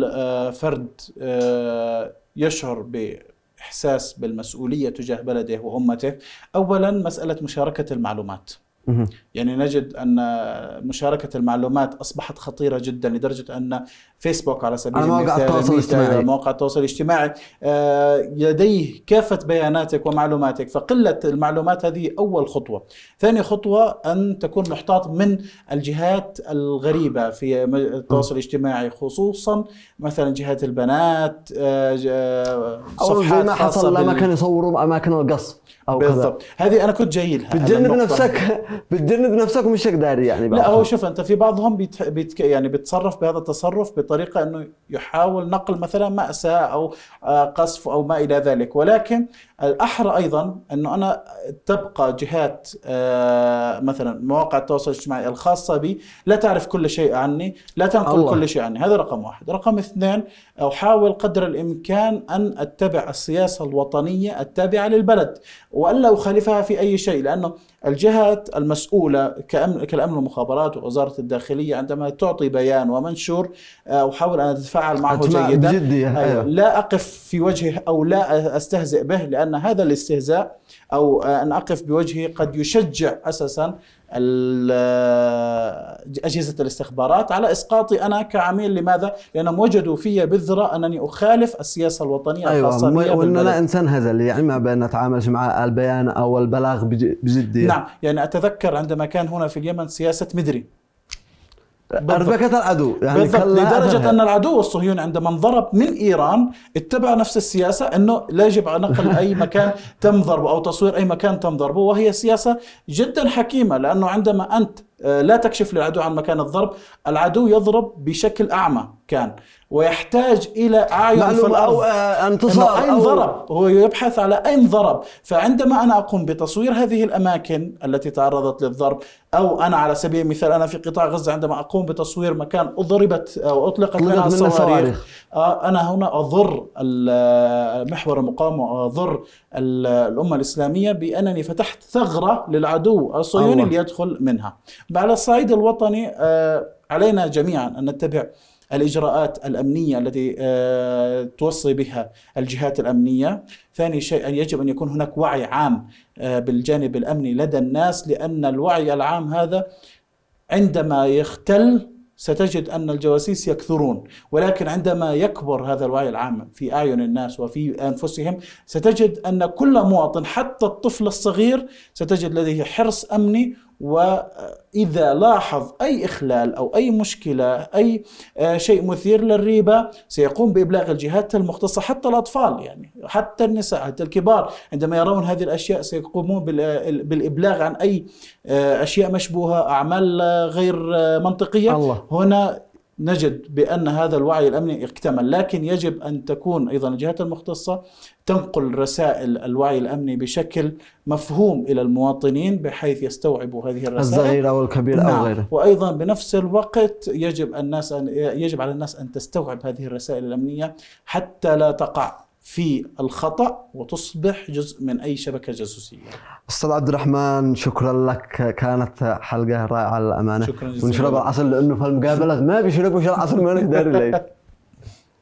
كل فرد يشعر بإحساس بالمسؤولية تجاه بلده وأمته، أولا مسألة مشاركة المعلومات. يعني نجد أن مشاركة المعلومات أصبحت خطيرة جدا، لدرجة أن فيسبوك على سبيل المثال مواقع التواصل الاجتماعي لديه كافة بياناتك ومعلوماتك، فقلة المعلومات هذه أول خطوة. ثاني خطوة أن تكون محتاط من الجهات الغريبة في التواصل الاجتماعي، خصوصا مثلا جهات البنات، صفحات خاصة لما كانوا يصوروا أماكن القصف أو بالضبط. هذه أنا كنت جايلها. بتجنب نفسك مش داري يعني. لا هو شوف أنت في بعضهم يعني بيتصرف بهذا التصرف بطريقة أنه يحاول نقل مثلا مأساة أو قصف أو ما إلى ذلك، ولكن الأحرى أيضا أنه أنا تبقى جهات مثلا مواقع التواصل الاجتماعي الخاصة بي لا تعرف كل شيء عني، لا تنقل كل شيء عني. هذا رقم واحد. رقم اثنين، أحاول قدر الإمكان أن أتبع السياسة الوطنية التابعة للبلد وألا أخالفها في أي شيء، لأنه الجهات المسؤولة كالأمن والمخابرات ووزارة الداخلية عندما تعطي بيان ومنشور أحاول أن أتفاعل معه جيدا. لا أقف في وجهه أو لا أستهزئ به، لأن هذا الاستهزاء أو أن أقف بوجهه قد يشجع أساسا أجهزة الاستخبارات على إسقاطي أنا كعميل. لماذا؟ لأنهم وجدوا في بذرة أنني أخالف السياسة الوطنية الخاصة بي. وأن لا إنسان هزل، يعني ما بين نتعامل مع البيان أو البلاغ بجدية. نعم، يعني أتذكر عندما كان هنا في اليمن سياسة مدري أربكة العدو، يعني لدرجة أن العدو الصهيوني عندما انضرب من إيران اتبع نفس السياسة، أنه لا يجب نقل أي مكان تم ضربه أو تصوير أي مكان تم ضربه، وهي سياسة جدا حكيمة، لأنه عندما أنت لا تكشف للعدو عن مكان الضرب، العدو يضرب بشكل أعمى كان ويحتاج إلى أعين في الأرض انتصار أين ضرب، هو يبحث على أين ضرب. فعندما أنا أقوم بتصوير هذه الأماكن التي تعرضت للضرب، أو أنا على سبيل المثال أنا في قطاع غزة عندما أقوم بتصوير مكان أضربت أو أطلقت منها الصواريخ، أنا هنا أضر محور المقاومة وأضر الأمة الإسلامية بأنني فتحت ثغرة للعدو الصهيوني ليدخل منها. على الصعيد الوطني علينا جميعا أن نتبع الإجراءات الأمنية التي توصي بها الجهات الأمنية. ثاني شيء يجب أن يكون هناك وعي عام بالجانب الأمني لدى الناس، لأن الوعي العام هذا عندما يختل ستجد أن الجواسيس يكثرون، ولكن عندما يكبر هذا الوعي العام في أعين الناس وفي أنفسهم ستجد أن كل مواطن حتى الطفل الصغير ستجد لديه حرص أمني، وإذا لاحظ أي إخلال أو أي مشكلة أي شيء مثير للريبة سيقوم بإبلاغ الجهات المختصة، حتى الأطفال يعني حتى النساء حتى الكبار عندما يرون هذه الأشياء سيقومون بالإبلاغ عن أي أشياء مشبوهة، أعمال غير منطقية. هنا نجد بأن هذا الوعي الأمني اكتمل، لكن يجب أن تكون أيضا الجهات المختصة تنقل رسائل الوعي الأمني بشكل مفهوم إلى المواطنين بحيث يستوعبوا هذه الرسائل، الصغير أو الكبير أو غيره. وأيضا بنفس الوقت يجب على الناس أن تستوعب هذه الرسائل الأمنية حتى لا تقع في الخطأ وتصبح جزء من أي شبكة جاسوسية. أستاذ عبد الرحمن شكرا لك، كانت حلقة رائعة للأمانة. شكرا جزيلا. ونشرب العصر لأنه في المقابلة ما بيشربوا العصر ما نقدر الليل.